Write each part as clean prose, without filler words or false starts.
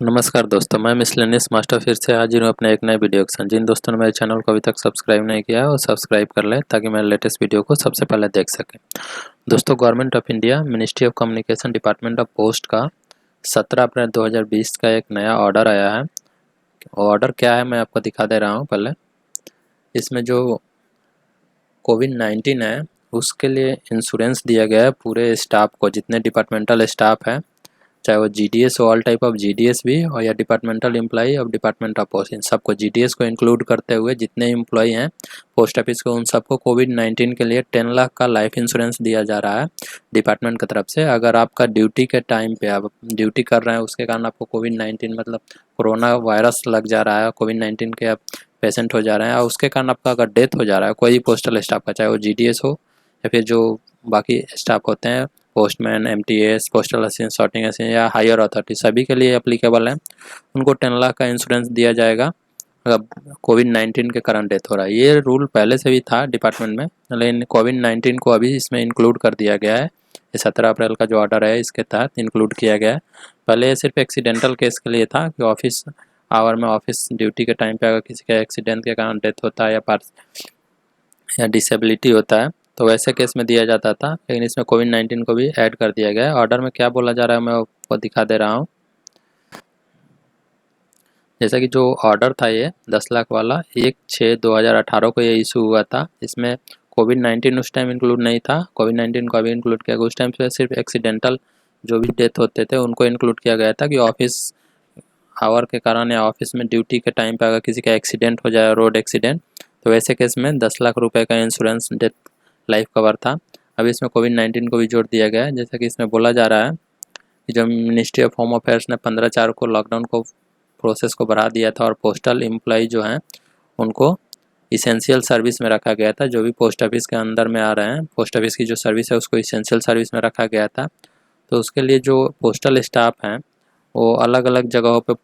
नमस्कार दोस्तों, मैं मिसलेनियस मास्टर फिर से हाजिर हूँ अपने एक नए वीडियो के साथ। जिन दोस्तों ने मेरे चैनल को अभी तक सब्सक्राइब नहीं किया है वो सब्सक्राइब कर लें ताकि मेरे लेटेस्ट वीडियो को सबसे पहले देख सकें। दोस्तों, government of India ministry of communication department of post का 17 अप्रैल 2020 का एक नया ऑर्डर आया है। ऑर्डर क्या है मैं आपको दिखा दे रहा हूँ। पहले इसमें जो कोविड-19 है उसके लिए इंश्योरेंस दिया गया है पूरे स्टाफ को, जितने डिपार्टमेंटल स्टाफ है, चाहे वो जीडीएस हो, ऑल टाइप ऑफ जीडीएस भी, और या departmental employee of department of post, इन सबको जीडीएस को इंक्लूड करते हुए जितने एम्प्लॉई हैं पोस्ट ऑफिस को, उन सबको कोविड-19 के लिए 10 लाख का लाइफ इंश्योरेंस दिया जा रहा है डिपार्टमेंट की तरफ से। अगर आपका ड्यूटी के टाइम पे आप ड्यूटी कर रहे हैं, उसके कारण आपको कोविड-19 मतलब कोरोना वायरस लग जा रहा है, कोविड-19 के आप पेशेंट हो जा रहे हैं, और उसके कारण आपका अगर डेथ हो जा रहा है कोई पोस्टल स्टाफ का, चाहे वो जीडीएस हो या फिर जो बाकी स्टाफ होते हैं, postman, MTS, postal assistant, sorting assistant या हायर अथॉरिटी, सभी के लिए एप्लीकेबल है। उनको 10 लाख का इंश्योरेंस दिया जाएगा अगर कोविड-19 के कारण डेथ हो रहा है। ये रूल पहले से भी था डिपार्टमेंट में, लेकिन कोविड-19 को अभी इसमें इंक्लूड कर दिया गया है। ये 17 अप्रैल का जो ऑर्डर है इसके तहत इंक्लूड किया गया है। पहले ये सिर्फ एक्सीडेंटल केस के लिए था कि ऑफिस आवर में, ऑफिस ड्यूटी के टाइम पे अगर किसी का एक्सीडेंट के कारण डेथ होता है या डिसेबिलिटी होता है तो वैसे केस में दिया जाता था, लेकिन इसमें कोविड-19 को भी ऐड कर दिया गया है। ऑर्डर में क्या बोला जा रहा है मैं आपको दिखा दे रहा हूँ। जैसा कि जो ऑर्डर था ये 10 लाख वाला 1/6/2018 को ये इशू हुआ था। इसमें कोविड-19 उस टाइम इंक्लूड नहीं था, कोविड-19 को अभी इंक्लूड किया गया। उस टाइम पे सिर्फ एक्सीडेंटल जो भी डेथ होते थे उनको इंक्लूड किया गया था कि ऑफिस आवर के कारण या ऑफिस में ड्यूटी के टाइम पे अगर किसी का एक्सीडेंट हो जाए, रोड एक्सीडेंट, तो वैसे केस में 10 लाख रुपए का इंश्योरेंस डेथ लाइफ कवर था। अभी इसमें कोविड-19 को भी जोड़ दिया गया है। जैसा कि इसमें बोला जा रहा है कि जो मिनिस्ट्री ऑफ होम अफेयर्स ने 15/4 को लॉकडाउन को प्रोसेस को बढ़ा दिया था और पोस्टल एम्प्लॉय जो हैं उनको इसेंशियल सर्विस में रखा गया था। जो भी पोस्ट ऑफिस के अंदर में आ रहे हैं, पोस्ट ऑफिस की जो सर्विस है उसको इसेंशियल सर्विस में रखा गया था। तो उसके लिए जो पोस्टल स्टाफ हैं वो अलग अलग जगहों पे,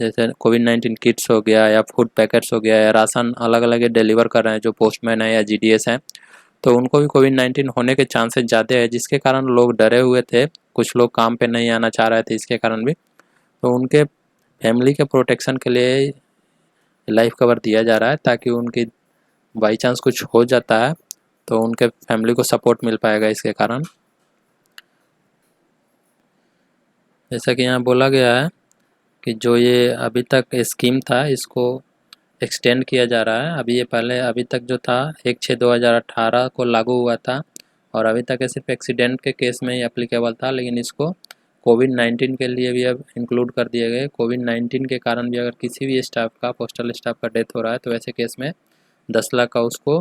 जैसे कोविड-19 किट्स हो गया या फूड पैकेट्स हो गया या राशन अलग अलग डिलीवर कर रहे हैं जो पोस्टमैन है या जीडीएस हैं, तो उनको भी कोविड-19 होने के चांसेस ज़्यादा है, जिसके कारण लोग डरे हुए थे। कुछ लोग काम पे नहीं आना चाह रहे थे इसके कारण भी। तो उनके फैमिली के प्रोटेक्शन के लिए लाइफ कवर दिया जा रहा है ताकि उनकी बाई चांस कुछ हो जाता है तो उनके फैमिली को सपोर्ट मिल पाएगा इसके कारण। जैसा कि यहाँ बोला गया है कि जो ये अभी तक स्कीम था इसको एक्सटेंड किया जा रहा है। अभी ये पहले अभी तक जो था 1/6/2018 को लागू हुआ था और अभी तक ये सिर्फ एक्सीडेंट के केस में ही एप्लीकेबल था, लेकिन इसको कोविड-19 के लिए भी अब इंक्लूड कर दिए गए। कोविड-19 के कारण भी अगर किसी भी स्टाफ का, पोस्टल स्टाफ का डेथ हो रहा है तो वैसे केस में 10 लाख का उसको,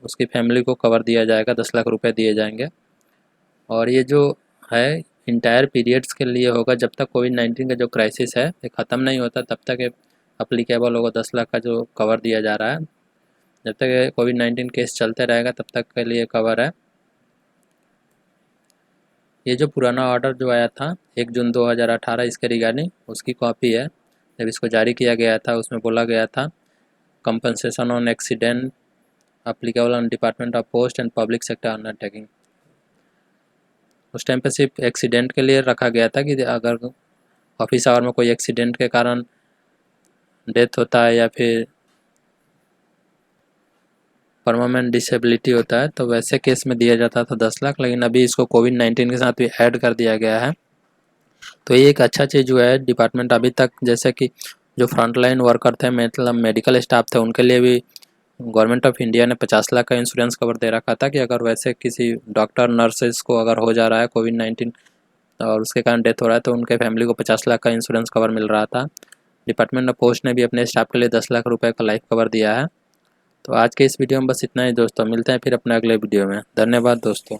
उसकी फैमिली को कवर दिया जाएगा, 10 लाख रुपए दिए जाएंगे। और ये जो है इंटायर पीरियड्स के लिए होगा, जब तक कोविड-19 का जो क्राइसिस है ये ख़त्म नहीं होता तब तक ये अप्लीकेबल होगा। 10 लाख का जो कवर दिया जा रहा है, जब तक कोविड-19 केस चलते रहेगा तब तक के लिए कवर है। ये जो पुराना ऑर्डर जो आया था 1 जून 2018 इसके रिगार्डिंग, उसकी कॉपी है। जब इसको जारी किया गया था उसमें बोला गया था compensation on accident applicable on department of post and public sector undertaking. उस टाइम पे सिर्फ एक्सीडेंट के लिए रखा गया था कि अगर ऑफिस आवर में कोई एक्सीडेंट के कारण डेथ होता है या फिर परमानेंट डिसेबिलिटी होता है तो वैसे केस में दिया जाता था 10 लाख, लेकिन अभी इसको कोविड-19 के साथ भी ऐड कर दिया गया है। तो ये एक अच्छा चीज़ हुआ है डिपार्टमेंट। अभी तक जैसे कि जो फ्रंटलाइन वर्कर थे, मतलब मेडिकल स्टाफ थे, उनके लिए भी गवर्नमेंट ऑफ इंडिया ने 50 लाख का इंश्योरेंस कवर दे रखा था कि अगर वैसे किसी डॉक्टर नर्सेज को अगर हो जा रहा है कोविड-19 और उसके कारण डेथ हो रहा है तो उनके फैमिली को 50 लाख का इंश्योरेंस कवर मिल रहा था। डिपार्टमेंट ऑफ पोस्ट ने भी अपने स्टाफ के लिए 10 लाख रुपए का लाइफ कवर दिया है। तो आज के इस वीडियो में बस इतना ही दोस्तों, मिलते हैं फिर अपने अगले वीडियो में। धन्यवाद दोस्तों।